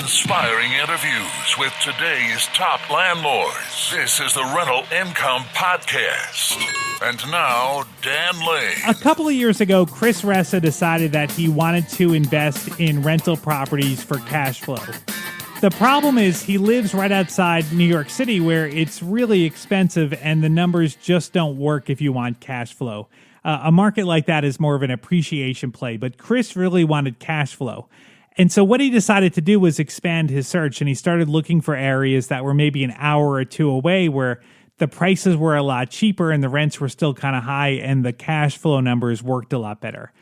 inspiring interviews with today's top landlords. This is the Rental Income Podcast. And now, Dan Lane. A couple of years ago, Chris Ressa decided that he wanted to invest in rental properties for cash flow. The problem is he lives right outside New York City, where it's really expensive and the numbers just don't work if you want cash flow. A market like that is more of an appreciation play, but Chris really wanted cash flow. And so what he decided to do was expand his search, and he started looking for areas that were maybe an hour or two away where the prices were a lot cheaper and the rents were still kind of high and the cash flow numbers worked a lot better.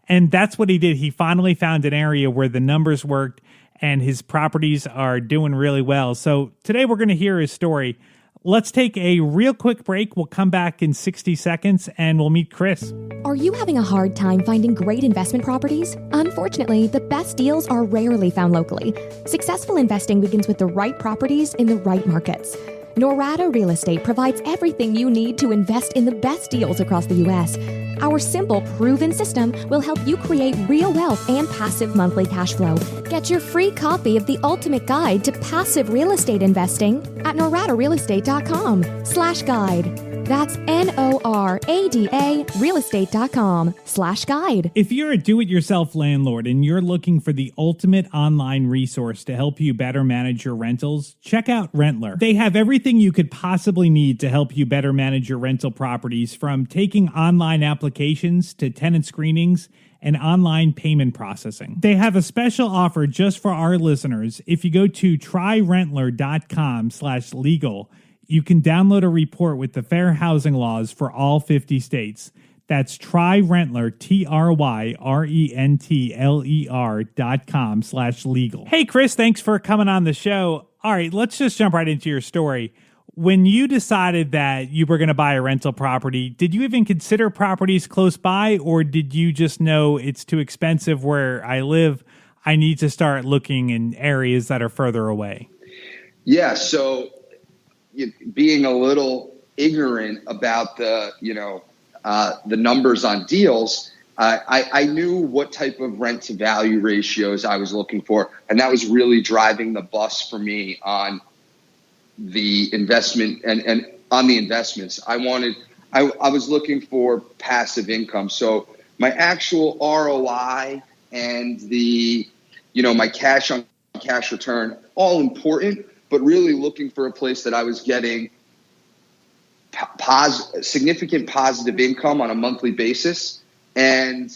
And that's what he did. He finally found an area where the numbers worked and his properties are doing really well. So today we're going to hear his story. Let's take a real quick break. We'll come back in 60 seconds and we'll meet Chris. Are you having a hard time finding great investment properties? Unfortunately, the best deals are rarely found locally. Successful investing begins with the right properties in the right markets. Norada Real Estate provides everything you need to invest in the best deals across the U.S. Our simple, proven system will help you create real wealth and passive monthly cash flow. Get your free copy of the ultimate guide to passive real estate investing at noradarealestate.com/guide. That's NORADA realestate.com/guide. If you're a do-it-yourself landlord and you're looking for the ultimate online resource to help you better manage your rentals, check out Rentler. They have everything you could possibly need to help you better manage your rental properties, from taking online applications to tenant screenings and online payment processing. They have a special offer just for our listeners. If you go to tryrentler.com/legal, you can download a report with the fair housing laws for all 50 states. That's tryrentler, tryrentler.com/legal. Hey, Chris, thanks for coming on the show. All right, let's just jump right into your story. When you decided that you were going to buy a rental property, did you even consider properties close by, or did you just know it's too expensive where I live? I need to start looking in areas that are further away. Yeah, so being a little ignorant about the numbers on deals, I knew what type of rent to value ratios I was looking for. And that was really driving the bus for me on the investment and on the investments. I was looking for passive income. So my actual ROI and my cash on cash return, all important, but really looking for a place that I was getting significant positive income on a monthly basis. And,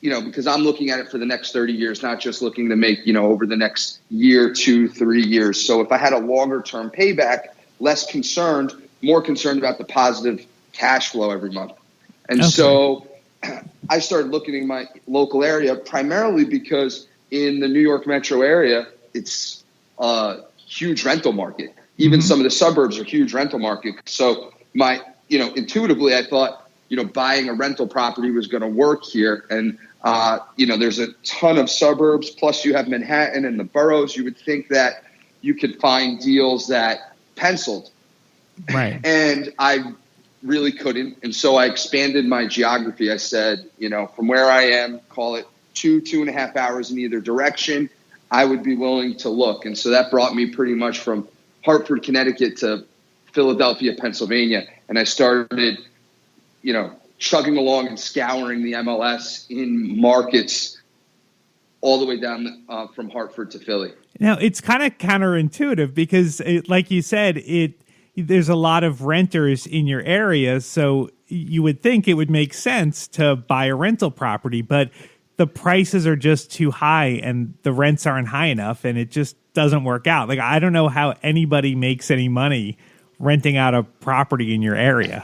because I'm looking at it for the next 30 years, not just looking to make, over the next year, 2, 3 years. So if I had a longer term payback, more concerned about the positive cash flow every month. And So I started looking in my local area, primarily because in the New York metro area, it's huge rental market. Even some of the suburbs are huge rental market. So intuitively I thought, buying a rental property was going to work here. And, there's a ton of suburbs, plus you have Manhattan and the boroughs. You would think that you could find deals that penciled. Right. And I really couldn't. And so I expanded my geography. I said, from where I am, call it 2.5 hours in either direction, I would be willing to look. And so that brought me pretty much from Hartford, Connecticut to Philadelphia, Pennsylvania. And I started, chugging along and scouring the MLS in markets all the way down from Hartford to Philly. Now, it's kind of counterintuitive because, like you said, there's a lot of renters in your area. So you would think it would make sense to buy a rental property, but the prices are just too high and the rents aren't high enough, and it just doesn't work out. Like, I don't know how anybody makes any money renting out a property in your area.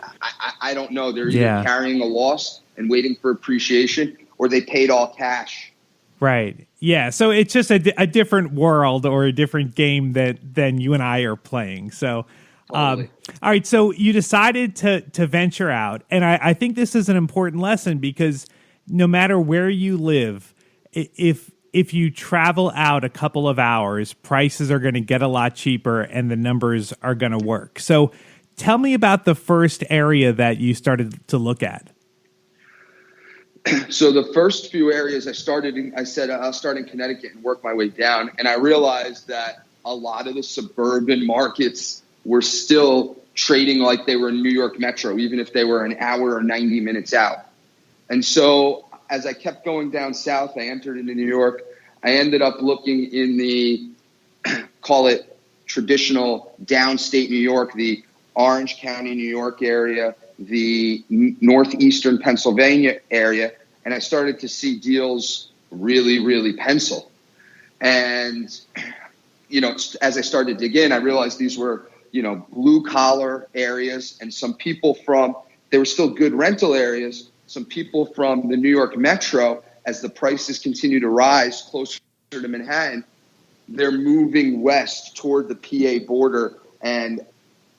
I don't know. They're either carrying a loss and waiting for appreciation, or they paid all cash. Right. Yeah. So it's just a different world or a different game than you and I are playing. So, Totally. All right. So you decided to venture out. And I think this is an important lesson, because no matter where you live, if you travel out a couple of hours, prices are going to get a lot cheaper and the numbers are going to work. So tell me about the first area that you started to look at. So the first few areas I said I'll start in Connecticut and work my way down. And I realized that a lot of the suburban markets were still trading like they were in New York Metro, even if they were an hour or 90 minutes out. And so as I kept going down south, I entered into New York. I ended up looking in the, call it traditional downstate New York, the Orange County, New York area, the northeastern Pennsylvania area, and I started to see deals really, really pencil. And, as I started to dig in, I realized these were, blue collar areas, and they were still good rental areas. Some people from the New York Metro, as the prices continue to rise closer to Manhattan, they're moving west toward the PA border. And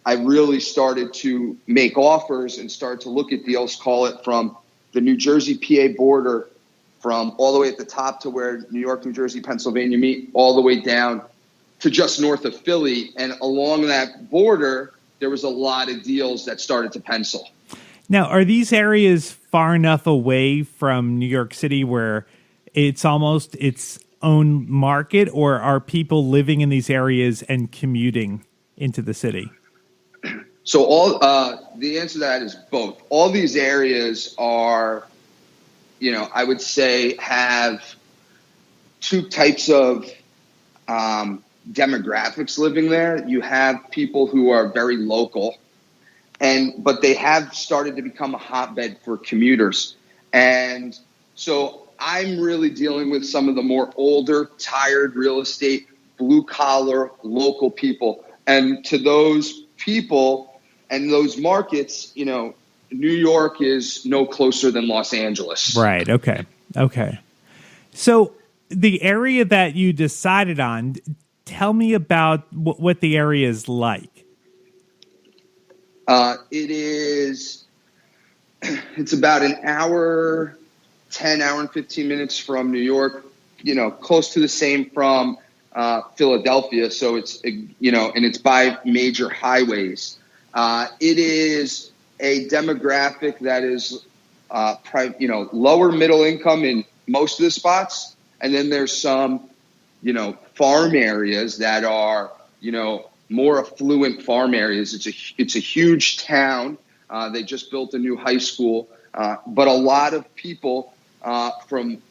I really started to make offers and start to look at deals, call it from the New Jersey PA border, from all the way at the top to where New York, New Jersey, Pennsylvania meet, all the way down to just north of Philly. And along that border, there was a lot of deals that started to pencil. Now, are these areas far enough away from New York City where it's almost its own market, or are people living in these areas and commuting into the city? So the answer to that is both. All these areas are, I would say have two types of demographics living there. You have people who are very local, but they have started to become a hotbed for commuters. And so I'm really dealing with some of the more older, tired real estate, blue collar, local people. And to those people and those markets, New York is no closer than Los Angeles. Right. Okay. So the area that you decided on, tell me about what the area is like. It's about an hour and 15 minutes from New York, close to the same from Philadelphia. So it's, and it's by major highways. It is a demographic that is, lower middle income in most of the spots. And then there's some, farm areas that are, more affluent farm areas. It's a huge town. They just built a new high school. But a lot of people from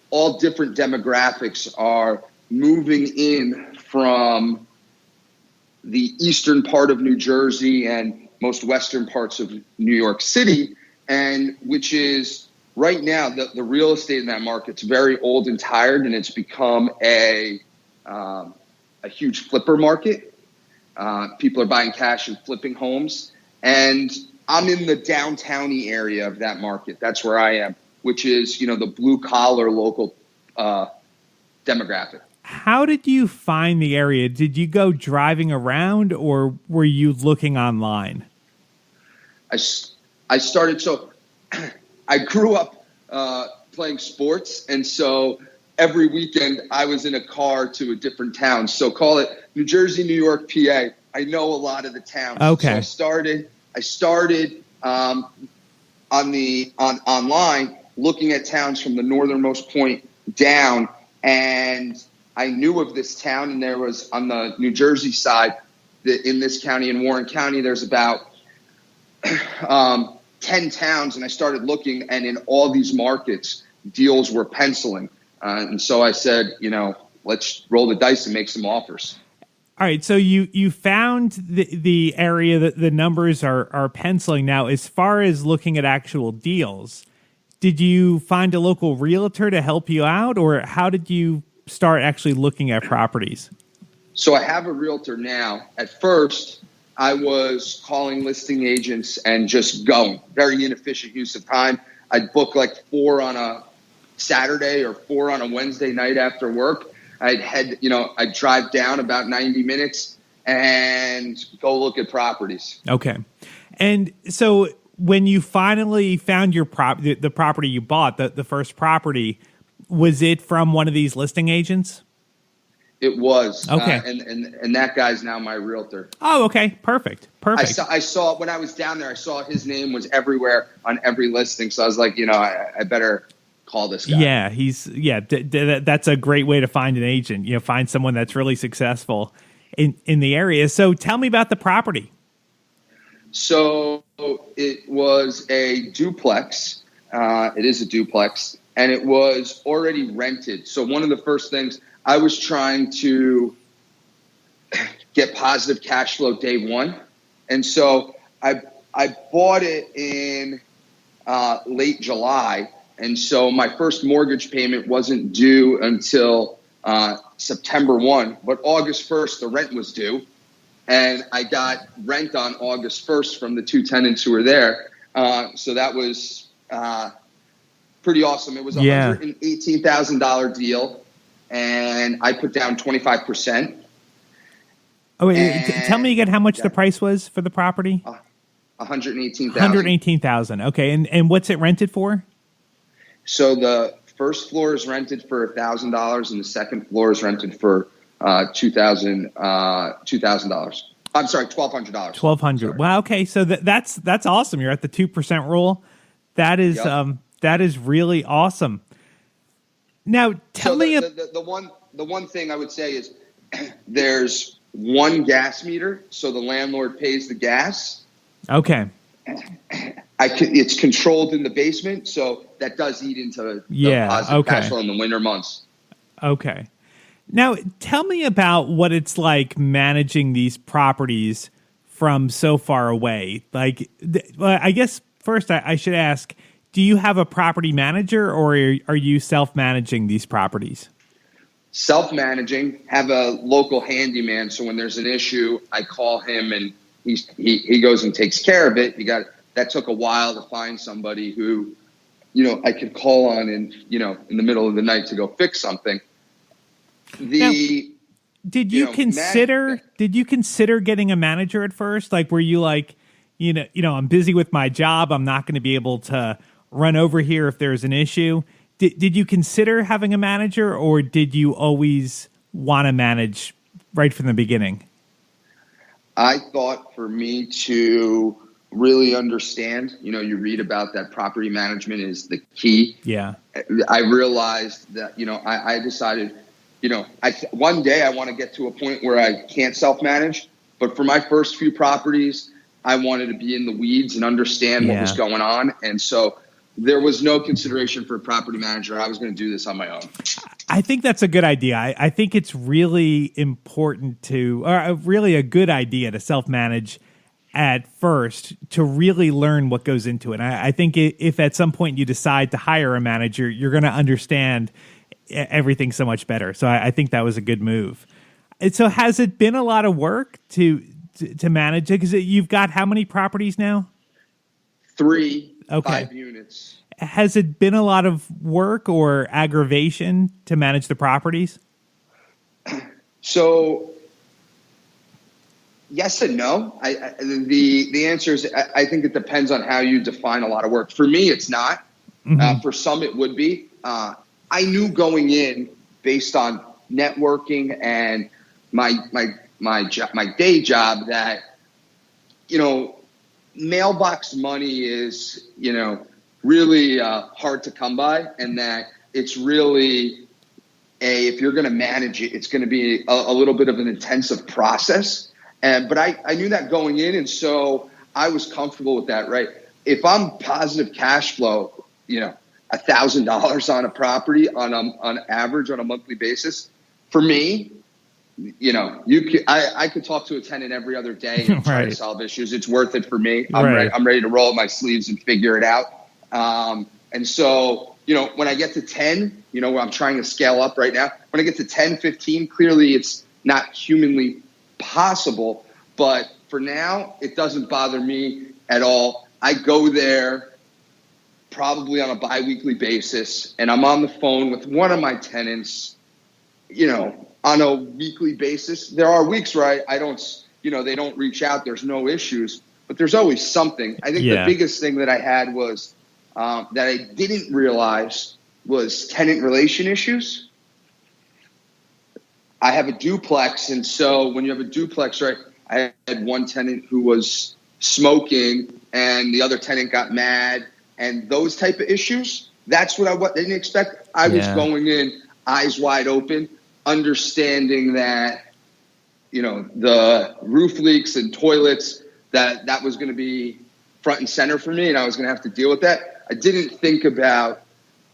all different demographics are moving in from the eastern part of New Jersey and most western parts of New York City, and which is right now the real estate in that market's very old and tired, and it's become a huge flipper market. People are buying cash and flipping homes, and I'm in the downtowny area of that market. That's where I am, which is the blue collar local demographic. How did you find the area? Did you go driving around, or were you looking online? I started, so I grew up playing sports, and so every weekend I was in a car to a different town. So call it New Jersey, New York, PA. I know a lot of the towns. Okay. So I started online looking at towns from the northernmost point down, and I knew of this town, and there was on the New Jersey side, in this county, in Warren County, there's about 10 towns, and I started looking, and in all these markets, deals were penciling. And so I said, let's roll the dice and make some offers. All right, so you found the area that the numbers are penciling. Now, as far as looking at actual deals, did you find a local realtor to help you out, or how did you start actually looking at properties? So I have a realtor now. At first, I was calling listing agents and just going. Very inefficient use of time. I'd book like 4 on a Saturday or 4 on a Wednesday night after work. I'd drive down about 90 minutes and go look at properties. Okay. And so when you finally found your the property you bought, the first property, was it from one of these listing agents? It was. Okay. And that guy's now my realtor. Oh, okay. Perfect. I saw when I was down there, I saw his name was everywhere on every listing. So I was like, I better call this guy. Yeah, that's a great way to find an agent. Find someone that's really successful in the area. So tell me about the property. So it was a duplex. It is a duplex, and it was already rented. So one of the first things, I was trying to get positive cash flow day one. And so I bought it in late July. And so my first mortgage payment wasn't due until September 1. But August 1st, the rent was due. And I got rent on August 1st from the two tenants who were there. So that was pretty awesome. It was a $118,000 deal, and I put down 25%. Oh, tell me again how much the price was for the property. $118,000. $118,000. Okay, and what's it rented for? So the first floor is rented for $1,000, and the second floor is rented for $2,000. I'm sorry, $1,200. $1,200. Wow. Okay, so that's awesome. You're at the 2% rule. That is that is really awesome. Now, tell me the one thing I would say is there's one gas meter, so the landlord pays the gas. Okay. It's controlled in the basement, so that does eat into the positive cash flow in the winter months. Okay. Now, tell me about what it's like managing these properties from so far away. Like, I guess first I should ask, do you have a property manager, or are you self-managing these properties? Self-managing, have a local handyman. So when there's an issue, I call him and he goes and takes care of it. That took a while to find somebody who, I could call on in the middle of the night to go fix something. Did you consider getting a manager at first? Like, were you like, I'm busy with my job, I'm not going to be able to run over here if there's an issue? Did you consider having a manager, or did you always want to manage right from the beginning? I thought for me to really understand, you read about that property management is the key. Yeah. I realized that, I decided, one day I want to get to a point where I can't self-manage, but for my first few properties, I wanted to be in the weeds and understand what was going on. And so there was no consideration for a property manager. I was going to do this on my own. I think that's a good idea. I think it's really important really a good idea to self-manage at first to really learn what goes into it. And I think if at some point you decide to hire a manager, you're going to understand everything so much better. So I think that was a good move. And so has it been a lot of work to manage it? Because you've got how many properties now? 3, okay. 5 units. Has it been a lot of work or aggravation to manage the properties? So, yes and no. The answer is I think it depends on how you define a lot of work. For me, it's not. Mm-hmm. For some, it would be. I knew going in, based on networking and my day job, that mailbox money is really hard to come by, and that it's really if you're going to manage it, it's going to be a little bit of an intensive process. But I knew that going in, and so I was comfortable with that. Right? If I'm positive cash flow, $1,000 on a property on average on a monthly basis, for me, I could talk to a tenant every other day and try to solve issues. It's worth it for me. I'm ready to roll up my sleeves and figure it out. And so, when I get to 10, where I'm trying to scale up right now, when I get to 10, 15, clearly it's not humanly possible. But for now, it doesn't bother me at all. I go there probably on a biweekly basis, and I'm on the phone with one of my tenants, on a weekly basis. There are weeks where I don't, they don't reach out. There's no issues, but there's always something. I think the biggest thing that I had was that I didn't realize was tenant relation issues. I have a duplex, and so when you have a duplex, right, I had one tenant who was smoking, and the other tenant got mad, and those type of issues. that's what I didn't expect. I was going in eyes wide open, understanding that, the roof leaks and toilets, that was going to be front and center for me, and I was going to have to deal with that. I didn't think about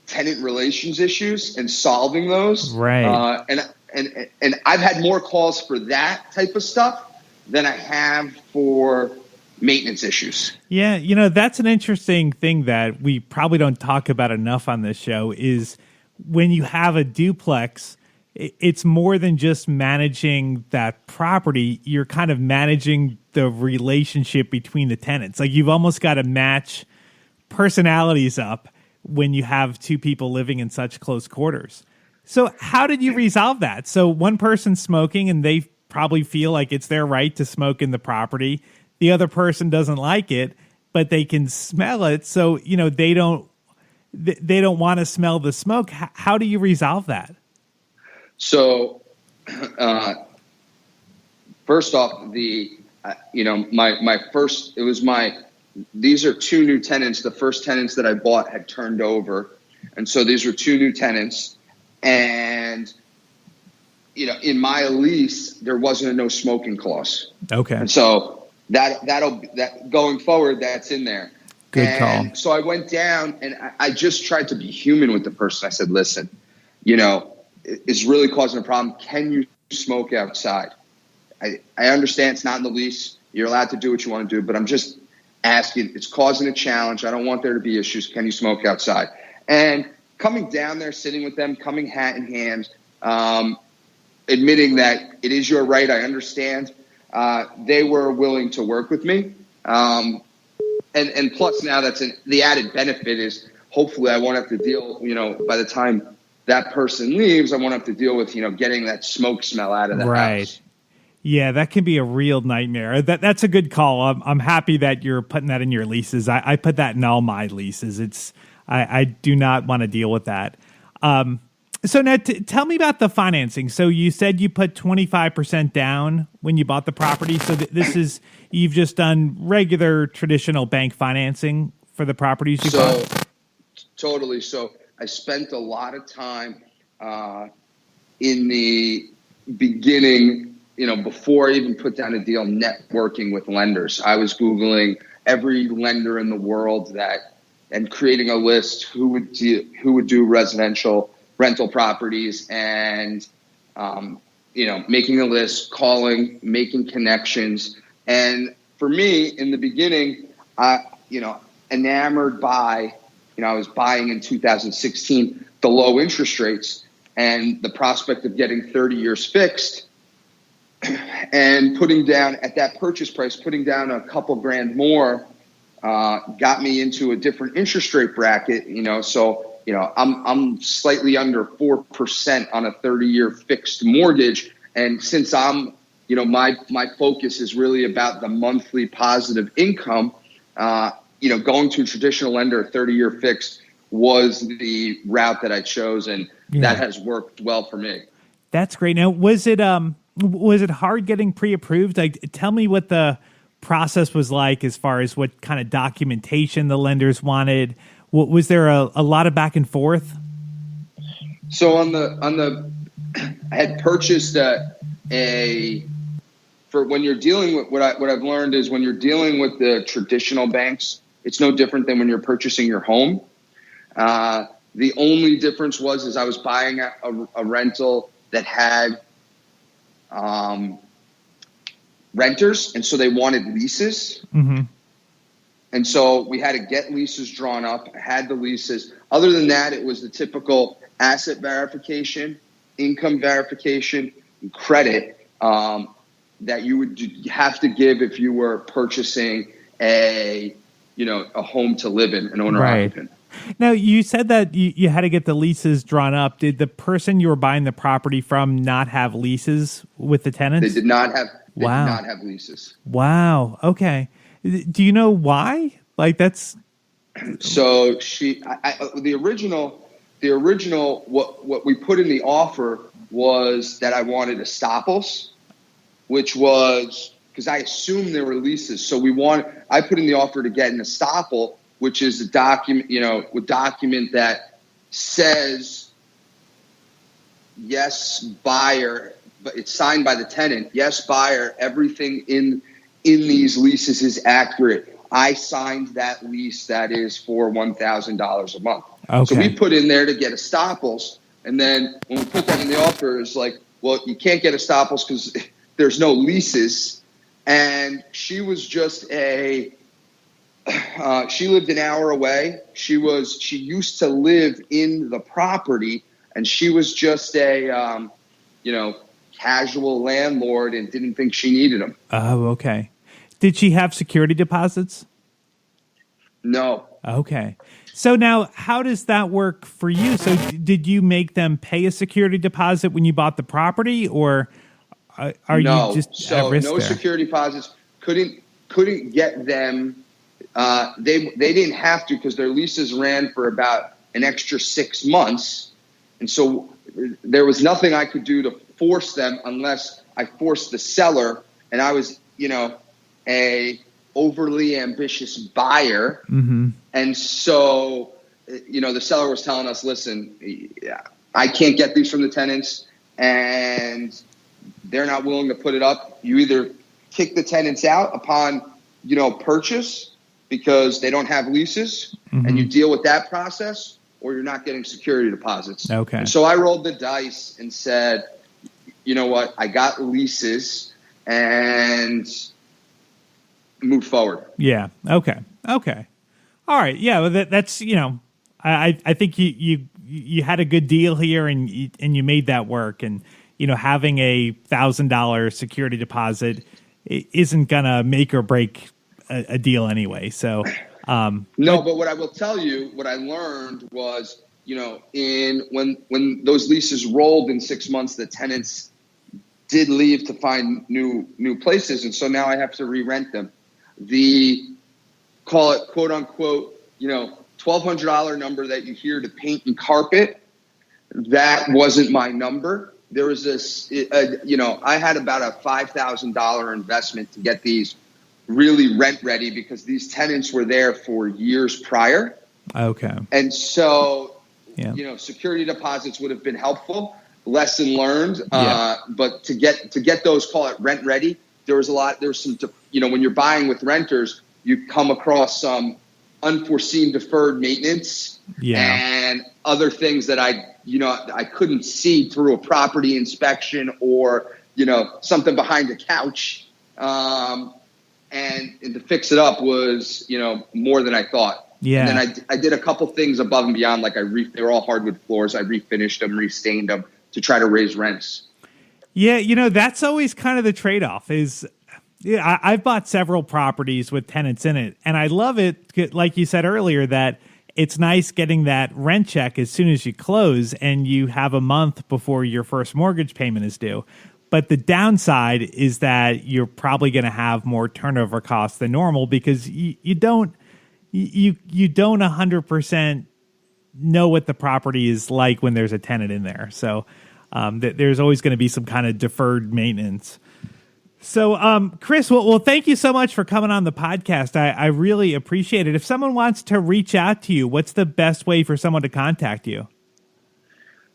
tenant relations issues and solving those. Right. And I've had more calls for that type of stuff than I have for maintenance issues. Yeah, that's an interesting thing that we probably don't talk about enough on this show is when you have a duplex, it's more than just managing that property. You're kind of managing the relationship between the tenants. Like you've almost got to match personalities up when you have two people living in such close quarters. So how did you resolve that? So one person's smoking and they probably feel like it's their right to smoke in the property. The other person doesn't like it, but they can smell it. So, they don't want to smell the smoke. How do you resolve that? So, first off, these are two new tenants. The first tenants that I bought had turned over. And so these were two new tenants. And, in my lease, there wasn't a no smoking clause. Okay. And so that going forward, that's in there. Good call. So I went down and I just tried to be human with the person. I said, listen, it's really causing a problem. Can you smoke outside? I understand it's not in the lease. You're allowed to do what you want to do, but I'm just asking. It's causing a challenge. I don't want there to be issues. Can you smoke outside? And coming down there, sitting with them, coming hat in hand, admitting that it is your right. I understand. They were willing to work with me. And plus now the added benefit is hopefully I won't have to deal, by the time that person leaves, I won't have to deal with, getting that smoke smell out of the house. Yeah, that can be a real nightmare. That's a good call. I'm happy that you're putting that in your leases. I put that in all my leases. I do not want to deal with that. So now tell me about the financing. So you said you put 25% down when you bought the property. So you've just done regular traditional bank financing for the properties you bought? Totally. So I spent a lot of time in the beginning, before I even put down a deal, networking with lenders. I was Googling every lender in the world and creating a list who would do residential rental properties and, making a list, calling, making connections. And for me in the beginning, enamored by, I was buying in 2016, the low interest rates and the prospect of getting 30 years fixed and putting down at that purchase price, putting down a couple grand more, got me into a different interest rate bracket, so, I'm slightly under 4% on a 30-year fixed mortgage. And since I'm, my focus is really about the monthly positive income, going to a traditional lender, 30-year fixed was the route that I chose. And that has worked well for me. That's great. Now, was it hard getting pre-approved? Like, tell me what the process was like as far as what kind of documentation the lenders wanted. Was there a lot of back and forth? So I had purchased for when you're dealing with what I've learned is when you're dealing with the traditional banks, it's no different than when you're purchasing your home. The only difference was I was buying a rental that had renters, and so they wanted leases. Mm-hmm. And so we had to get leases drawn up. I had the leases. Other than that, it was the typical asset verification, income verification, and credit that you would have to give if you were purchasing a home to live in, an owner-occupant. Now, you said that you had to get the leases drawn up. Did the person you were buying the property from not have leases with the tenants? They did not have. They did not have leases. Wow. Okay. Do you know why? Like that's. So the original, what we put in the offer was that I wanted estoppels, which was because I assumed there were leases. So I put in the offer to get an estoppel which is a document, a document that says, yes, buyer, but it's signed by the tenant. Yes, buyer, everything in these leases is accurate. I signed that lease that is for $1,000 a month. Okay. So we put in there to get estoppels. And then when we put that in the offer, it's like, well, you can't get estoppels because there's no leases. And she was just she lived an hour away. She used to live in the property, and she was just a, casual landlord and didn't think she needed them. Oh, okay. Did she have security deposits? No. Okay. So now, how does that work for you? So did you make them pay a security deposit when you bought the property, or are you just at risk no there? Security deposits. Couldn't get them. They didn't have to because their leases ran for about an extra 6 months, and so there was nothing I could do to force them unless I forced the seller, and I was, a overly ambitious buyer. Mm-hmm. And so, the seller was telling us, listen, I can't get these from the tenants and they're not willing to put it up. You either kick the tenants out upon, purchase because they don't have leases, mm-hmm. and you deal with that process, or you're not getting security deposits. Okay. And so I rolled the dice and said, you know what, I got leases and move forward. Yeah. Okay. All right. Yeah. Well, that's I think you had a good deal here, and you made that work. And having a $1,000 security deposit isn't gonna make or break a deal anyway. So but what I will tell you, what I learned was, when those leases rolled in 6 months, the tenants did leave to find new places, and so now I have to re-rent them. The call it quote unquote, $1,200 number that you hear to paint and carpet, that wasn't my number. There was this, I had about a $5,000 investment to get these really rent ready because these tenants were there for years prior. Okay. And so, yeah. Security deposits would have been helpful. Lesson learned. But to get those, call it rent ready, there's some, when you're buying with renters, you come across some unforeseen deferred maintenance and other things that I couldn't see through a property inspection or, something behind the couch. And to fix it up was, more than I thought. Yeah. And then I did a couple things above and beyond. Like they were all hardwood floors. I refinished them, restained them to try to raise rents. Yeah. That's always kind of the trade-off is, I've bought several properties with tenants in it, and I love it, like you said earlier, that it's nice getting that rent check as soon as you close and you have a month before your first mortgage payment is due. But the downside is that you're probably going to have more turnover costs than normal because you don't 100% know what the property is like when there's a tenant in there. So there's always going to be some kind of deferred maintenance. So, Chris, well, thank you so much for coming on the podcast. I really appreciate it. If someone wants to reach out to you, what's the best way for someone to contact you?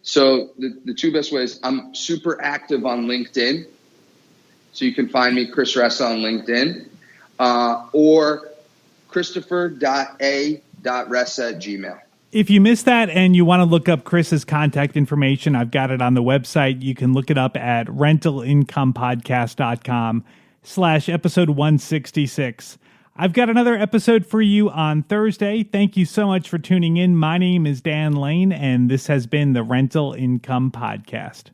So the two best ways, I'm super active on LinkedIn. So you can find me, Chris Ressa, on LinkedIn, or christopher.a.ressa@gmail.com. If you missed that and you want to look up Chris's contact information, I've got it on the website. You can look it up at rentalincomepodcast.com/episode 166. I've got another episode for you on Thursday. Thank you so much for tuning in. My name is Dan Lane, and this has been the Rental Income Podcast.